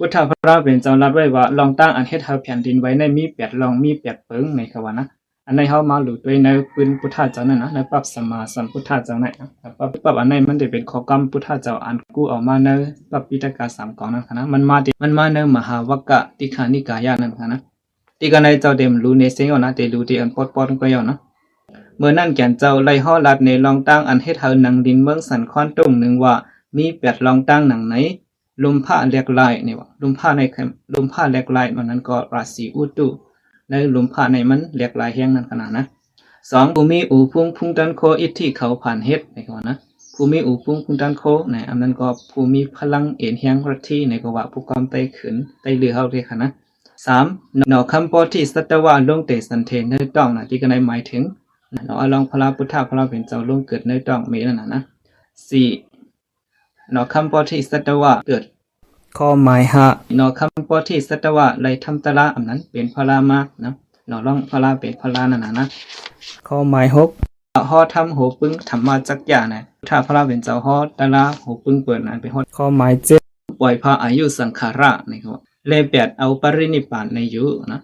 พุทธพระเป็นเจ้ารับไว้ว่าลองตั้งอันเฮ็ดเฮาแผ่นดินไว้ในมี8ลองมี8เปิงในคำว่านะอันในเฮามาหลุดด้วยในปืนพุทธเจ้านั่นนะในปรับสมมาสัมพุทธเจ้านั่นนะปรับอันในมันได้เป็นข้อกรรมพุทธเจ้าอันกู้ออกมาในปรับปิฎก3กองนั่นค่ะนะมันมาในมหาวัคกะติขานิกายะนั่นค่ะนะที่กันในเจ้าเต็มรู้ในเสียงนะแต่รู้ที่อันปอดก็ยอนะเมื่อนั่นแก่นเจ้าไล่ห่อลัดในลองตั้งอันเฮ็ดเฮาหนังดินเมืองสันค้อนตรงหนึ่งว่ามี8ลองตั้งหนังไหนลมผ้าแหลกลายนี่ว่าลมผ้าในลมผ้าแหลกลายมันนั้นก็ราศีอุตุในลมผ้าในมันแหลกลายแห้งนั่นขนาดนะ2ภูมิอูพุ่งดันโคอิทธิเขาผ่านเฮ็ดนี่ก็ว่านะภูมิอูพุ่งดันโคในอันนั้นก็ภูมิพลังเอ็นแห้งรัที่ในก็ว่าผู้กำไตขึ้นไตเรือเฮาเด้ค่ะนะ3หนอคำปอที่สัตวะลงเตสันเทนในต้องนะที่ก็ในหมายถึงหนออลองพระพุทธพระเป็นเจ้าลงเกิดในต้องมีนั่นนะ4หนอคำปอที่สัตวะเกิดข้อหมาย5หนอคำปอที่สัตวะไลทำตะละอันนั้นเป็นพระมากนะหนอลองพระเป็นพระนั่นนะข้อหมาย6ฮอทำโหปึ้งธรรมจักยานะถ้าพระเป็นเจ้าฮอตะละโหปึ้งเปิดนั้นเป็นฮอข้อหมาย7ปล่อยพระอายุสังขาระนี่ครับเล8เอาปรินิพพานในอยู่นะ